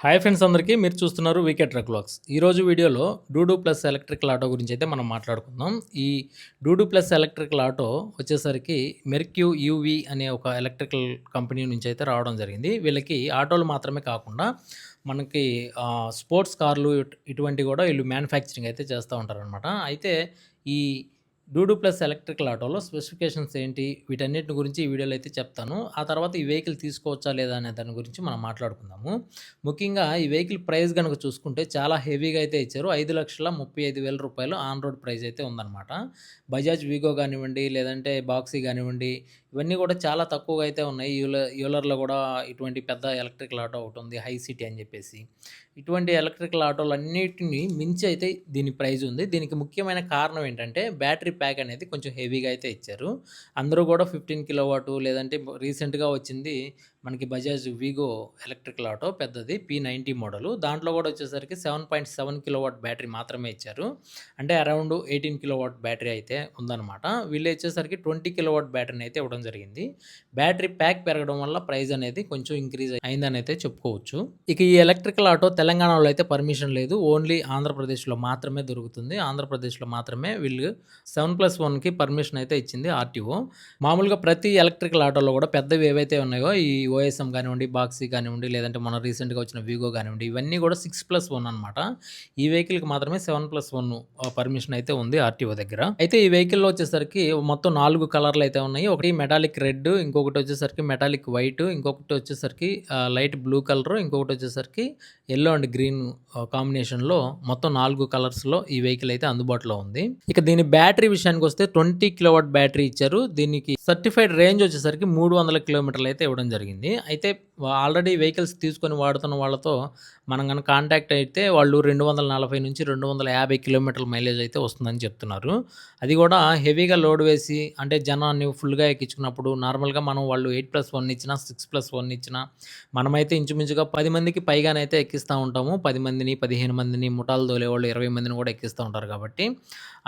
Hi friends అందరికీ మీరు చూస్తున్నారు వీకే ట్రక్ వ్లాగ్స్. ఈరోజు వీడియోలో డూడు ప్లస్ ఎలక్ట్రికల్ ఆటో గురించి అయితే మనం మాట్లాడుకుందాం. ఈ డూడు ప్లస్ ఎలక్ట్రికల్ ఆటో వచ్చేసరికి మెర్క్యూ యూవీ అనే ఒక ఎలక్ట్రికల్ కంపెనీ నుంచి అయితే రావడం జరిగింది. వీళ్ళకి ఆటోలు మాత్రమే కాకుండా మనకి స్పోర్ట్స్ కార్లు ఇటువంటివి కూడా వీళ్ళు మ్యానుఫ్యాక్చరింగ్ అయితే చేస్తూ ఉంటారనమాట. అయితే ఈ డూడు ప్లస్ ఎలక్ట్రికల్ ఆటోలో స్పెసిఫికేషన్స్ ఏంటి, వీటన్నిటి గురించి ఈ వీడియోలో అయితే చెప్తాను. ఆ తర్వాత ఈ వెహికల్ తీసుకోవచ్చా లేదా అనే దాని గురించి మనం మాట్లాడుకుందాము. ముఖ్యంగా ఈ వెహికల్ ప్రైస్ కనుక చూసుకుంటే చాలా హెవీగా అయితే ఇచ్చారు. 5,35,000 రూపాయలు ఆన్ రోడ్ ప్రైస్ అయితే ఉందన్నమాట. బజాజ్ వీగో కానివ్వండి, లేదంటే బాక్సీ కానివ్వండి, ఇవన్నీ కూడా చాలా తక్కువగా అయితే ఉన్నాయి. యూలర్లో కూడా ఇటువంటి పెద్ద ఎలక్ట్రికల్ ఆటో ఒకటి ఉంది, హై సిటీ అని చెప్పేసి. ఇటువంటి ఎలక్ట్రికల్ ఆటోలన్నిటిని మించి అయితే దీని ప్రైస్ ఉంది. దీనికి ముఖ్యమైన కారణం ఏంటంటే బ్యాటరీ ప్యాక్ అనేది కొంచెం హెవీగా అయితే ఇచ్చారు. అందరూ కూడా 15 కిలోవాటు, లేదంటే రీసెంట్గా వచ్చింది మనకి బజాజ్ వీగో ఎలక్ట్రికల్ ఆటో పెద్దది P90 మోడలు. దాంట్లో కూడా వచ్చేసరికి 7.7 కిలోవాట్ బ్యాటరీ మాత్రమే ఇచ్చారు. అంటే అరౌండ్ 18 కిలోవాట్ బ్యాటరీ అయితే ఉందన్నమాట. వీళ్ళు వచ్చేసరికి 20 కిలోవాట్ బ్యాటరీని అయితే ఇవ్వడం జరిగింది. బ్యాటరీ ప్యాక్ పెరగడం వల్ల ప్రైస్ అనేది కొంచెం ఇంక్రీజ్ అయిందని అయితే చెప్పుకోవచ్చు. ఇక ఈ ఎలక్ట్రికల్ ఆటో తెలంగాణలో అయితే పర్మిషన్ లేదు. ఓన్లీ ఆంధ్రప్రదేశ్లో మాత్రమే దొరుకుతుంది. ఆంధ్రప్రదేశ్లో మాత్రమే వీళ్ళు 7+1కి పర్మిషన్ అయితే ఇచ్చింది ఆర్టీఓ. మామూలుగా ప్రతి ఎలక్ట్రికల్ ఆటోలో కూడా పెద్దవి ఏవైతే ఉన్నాయో ఈ ఓఎస్ఎం కానివ్వండి, బాక్సీ కానివ్వండి, లేదంటే మన రీసెంట్గా వచ్చిన వీగో కానివ్వండి, ఇవన్నీ కూడా 6+1 అనమాట. ఈ వెహికల్కి మాత్రమే 7+1 పర్మిషన్ అయితే ఉంది ఆర్టీఓ దగ్గర. అయితే ఈ వెహికల్లో వచ్చేసరికి మొత్తం 4 కలర్లు అయితే ఉన్నాయి. ఒకటి మెటాలిక్ రెడ్, ఇంకొకటి వచ్చేసరికి మెటాలిక్ వైట్, ఇంకొకటి వచ్చేసరికి లైట్ బ్లూ కలర్, ఇంకొకటి వచ్చేసరికి ఎల్లో అండ్ గ్రీన్ కాంబినేషన్లో మొత్తం 4 కలర్స్లో ఈ వెహికల్ అయితే అందుబాటులో ఉంది. ఇక దీని బ్యాటరీ విషయానికి వస్తే 20 కిలోవాట్ బ్యాటరీ ఇచ్చారు. దీనికి సర్టిఫైడ్ రేంజ్ వచ్చేసరికి 300 కిలోమీటర్లు అయితే ఇవ్వడం జరిగింది. అయితే ఆల్రెడీ వెహికల్స్ తీసుకొని వాడుతున్న వాళ్ళతో మనం కనుక కాంటాక్ట్ అయితే వాళ్ళు 240 నుంచి 250 కిలోమీటర్ల మైలేజ్ అయితే వస్తుందని చెప్తున్నారు. అది కూడా హెవీగా లోడ్ వేసి, అంటే జనాన్ని ఫుల్గా ఎక్కించుకున్నప్పుడు నార్మల్గా మనం వాళ్ళు 8+1 ఇచ్చినా 6+1 ఇచ్చినా మనమైతే ఇంచుమించుగా 10 మందికి పైగానైతే ఎక్కిస్తూ ఉంటాము. 10 మందిని, 15 మందిని, ముఠాలు తోలేవాళ్ళు 20 మందిని కూడా ఎక్కిస్తూ ఉంటారు. కాబట్టి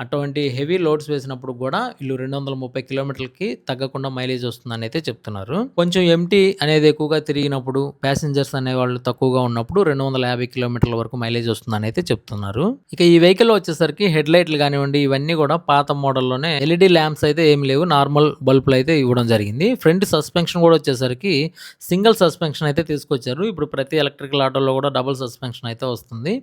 అటువంటి హెవీ లోడ్స్ వేసినప్పుడు కూడా వీళ్ళు 230 కిలోమీటర్లకి తగ్గకుండా మైలేజ్ వస్తుందని అయితే చెప్తున్నారు. కొంచెం ఎంటీ అనేది ఎక్కువగా తిరిగినప్పుడు, ప్యాసింజర్స్ అనేవాళ్ళు తక్కువగా ఉన్నప్పుడు 250 కిలోమీటర్ల వరకు మైలేజ్ వస్తుందని అయితే చెప్తున్నారు. ఇక ఈ వెహికల్ వచ్చేసరికి హెడ్ లైట్లు కానివ్వండి, ఇవన్నీ కూడా పాత మోడల్లోనే ఎల్ఈడి ల్యాంప్స్ అయితే ఏమి లేవు, నార్మల్ బల్బులు అయితే ఇవ్వడం జరిగింది. ఫ్రంట్ సస్పెన్షన్ కూడా వచ్చేసరికి సింగిల్ సస్పెన్షన్ అయితే తీసుకొచ్చారు. ఇప్పుడు ప్రతి ఎలక్ట్రికల్ ఆటోలో కూడా డబుల్ సస్పెన్షన్ అయితే వస్తుంది.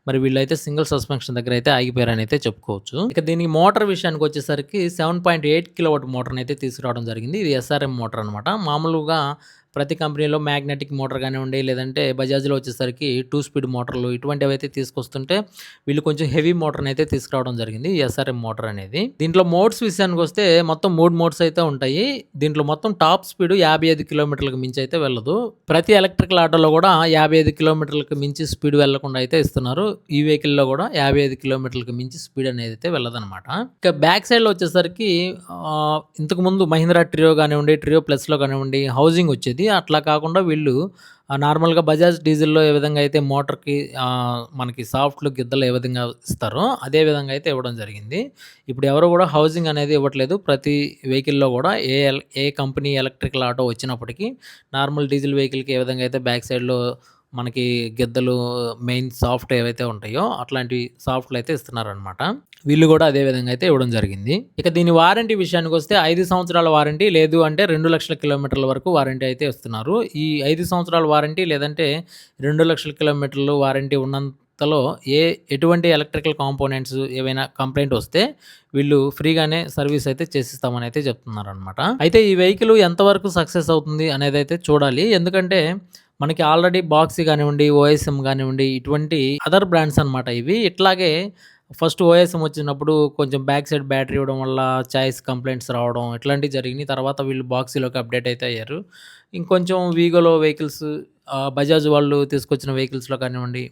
మరి వీళ్ళైతే సింగిల్ సస్పెన్షన్ దగ్గర అయితే ఆగిపోయారని అయితే చెప్పుకోవచ్చు. ఇక దీనికి మోటార్ విషయానికి వచ్చేసరికి 7.8 కిలోవాట్ మోటార్ని అయితే తీసుకురావడం జరిగింది. ఇది ఎస్ఆర్ఎం మోటార్ అనమాట. మామూలుగా ప్రతి కంపెనీలో మ్యాగ్నెటిక్ మోటార్ కానివ్వండి, లేదంటే బజాజ్లో వచ్చేసరికి 2 స్పీడ్ మోటార్లు ఇటువంటివి అయితే తీసుకొస్తుంటే వీళ్ళు కొంచెం హెవీ మోటార్ని అయితే తీసుకురావడం జరిగింది, ఎస్ఆర్ఎం మోటార్ అనేది. దీంట్లో మోడ్స్ విషయానికి వస్తే మొత్తం 3 మోడ్స్ అయితే ఉంటాయి. దీంట్లో మొత్తం టాప్ స్పీడ్ 55 కిలోమీటర్లకు మించి అయితే వెళ్ళదు. ప్రతి ఎలక్ట్రికల్ ఆటోలో కూడా 55 కిలోమీటర్లకు మించి స్పీడ్ వెళ్లకుండా అయితే ఇస్తున్నారు. ఈ వెహికల్లో కూడా 55 కిలోమీటర్లకు మించి స్పీడ్ అనేది అయితే వెళ్ళదనమాట. ఇక బ్యాక్ సైడ్లో వచ్చేసరికి ఇంతకుముందు మహీంద్రా ట్రియో కానివ్వండి, ట్రియో ప్లస్లో కానివ్వండి హౌసింగ్ వచ్చేది. అట్లా కాకుండా వీళ్ళు నార్మల్గా బజాజ్ డీజిల్లో ఏ విధంగా అయితే మోటార్కి మనకి సాఫ్ట్లు గిద్దలు ఏ విధంగా ఇస్తారో అదే విధంగా అయితే ఇవ్వడం జరిగింది. ఇప్పుడు ఎవరు కూడా హౌసింగ్ అనేది ఇవ్వట్లేదు. ప్రతి వెహికల్లో కూడా ఏ కంపెనీ ఎలక్ట్రికల్ ఆటో వచ్చినప్పటికీ నార్మల్ డీజిల్ వెహికల్కి ఏ విధంగా అయితే బ్యాక్ సైడ్లో మనకి గిద్దలు మెయిన్ సాఫ్ట్ ఏవైతే ఉంటాయో అట్లాంటి సాఫ్ట్లు అయితే ఇస్తున్నారనమాట. వీళ్ళు కూడా అదే విధంగా అయితే ఇవ్వడం జరిగింది. ఇక దీని వారంటీ విషయానికి వస్తే 5 సంవత్సరాల వారంటీ, లేదు అంటే 2 లక్షల కిలోమీటర్ల వరకు వారంటీ అయితే ఇస్తున్నారు. ఈ 5 సంవత్సరాల వారంటీ లేదంటే 2 లక్షల కిలోమీటర్లు వారంటీ ఉన్నంతలో ఎటువంటి ఎలక్ట్రికల్ కాంపోనెంట్స్ ఏవైనా కంప్లైంట్ వస్తే వీళ్ళు ఫ్రీగానే సర్వీస్ అయితే చేసిస్తామని అయితే చెప్తున్నారు అనమాట. అయితే ఈ వెహికల్ ఎంతవరకు సక్సెస్ అవుతుంది అనేది అయితే చూడాలి. ఎందుకంటే మనకి ఆల్రెడీ బాక్సీ కానివ్వండి, ఓఎస్ఎం కానివ్వండి, ఇటువంటి అదర్ బ్రాండ్స్ అనమాట ఇవి. ఇట్లాగే ఫస్ట్ ఓఎస్ఎం వచ్చినప్పుడు కొంచెం బ్యాక్ సైడ్ బ్యాటరీ ఇవ్వడం వల్ల చాయిస్ కంప్లైంట్స్ రావడం ఇట్లాంటివి జరిగినాయి. తర్వాత వీళ్ళు బాక్సీలోకి అప్డేట్ అయితే అయ్యారు. ఇంకొంచెం వీగోలో వెహికల్స్, బజాజ్ వాళ్ళు తీసుకొచ్చిన వెహికల్స్లో కానివ్వండి,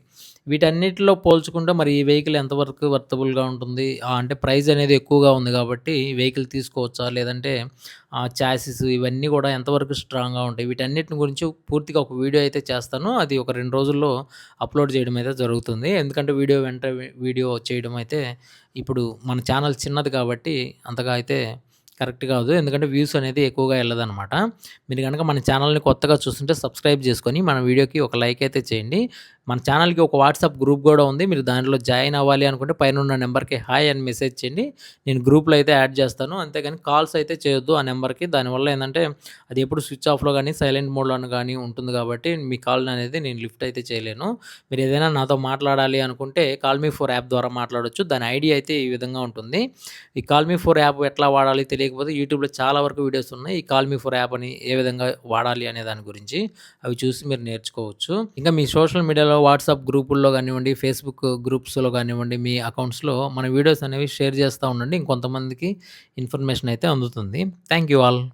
వీటన్నిటిలో పోల్చుకుంటే మరి ఈ వెహికల్ ఎంతవరకు వర్తబుల్గా ఉంటుంది, అంటే ప్రైస్ అనేది ఎక్కువగా ఉంది కాబట్టి వెహికల్ తీసుకోవచ్చా, లేదంటే చాసిస్ ఇవన్నీ కూడా ఎంతవరకు స్ట్రాంగ్గా ఉంటాయి, వీటన్నిటిని గురించి పూర్తిగా ఒక వీడియో అయితే చేస్తాను. అది ఒక 2 రోజుల్లో అప్లోడ్ చేయడం అయితే జరుగుతుంది. ఎందుకంటే వీడియో చేయడం అయితే ఇప్పుడు మన ఛానల్ చిన్నది కాబట్టి అంతగా అయితే కరెక్ట్ కాదు. ఎందుకంటే వ్యూస్ అనేది ఎక్కువగా ఎళ్ళదనమాట. మీరు గనక మన ఛానల్‌ని కొత్తగా చూస్తుంటే సబ్స్క్రైబ్ చేసుకొని మన వీడియోకి ఒక లైక్ అయితే చేయండి. మన ఛానల్‌కి ఒక వాట్సాప్ గ్రూప్ గూడా ఉంది. మీరు దాంట్లో జాయిన్ అవ్వాలి అనుకుంటే పైనున్న నంబర్‌కి హాయ్ అని మెసేజ్ చేయండి. నేను గ్రూప్‌లో అయితే యాడ్ చేస్తాను. అంతేగాని కాల్స్ అయితే చేయొద్దు ఆ నంబర్‌కి. దానివల్ల ఏందంటే అది ఎప్పుడు స్విచ్ ఆఫ్‌లో గానీ, సైలెంట్ మోడ్‌లోను గానీ ఉంటుంది కాబట్టి మీ కాల్‌ననేది నేను లిఫ్ట్ అయితే చేయలేను. మీరు ఏదైనా నాతో మాట్లాడాలి అనుకుంటే కాల్ మీ ఫోర్ యాప్ ద్వారా మాట్లాడొచ్చు. దాని ఐడీ అయితే ఈ విధంగా ఉంటుంది. ఈ కాల్ మీ ఫోర్ యాప్ ఎట్లా వాడాలి తెలియకపోతే యూట్యూబ్‌లో చాలా వరకు వీడియోస్ ఉన్నాయి. ఈ కాల్ మీ ఫోర్ యాప్ అని ఏ విధంగా వాడాలి అనే దాని గురించి. అవి చూసి మీరు నేర్చుకోవచ్చు. ఇంకా మీ సోషల్ మీడియాలో వాట్సాప్ గ్రూపుల్లో గానివ్వండి, ఫేస్‌బుక్ గ్రూప్స్‌లో గానివ్వండి, మీ అకౌంట్స్‌లో మన వీడియోస్ అనేవి షేర్ చేస్తా ఉండండి. ఇంకొంతమందికి ఇన్ఫర్మేషన్ అయితే అందుతుంది. Thank you all.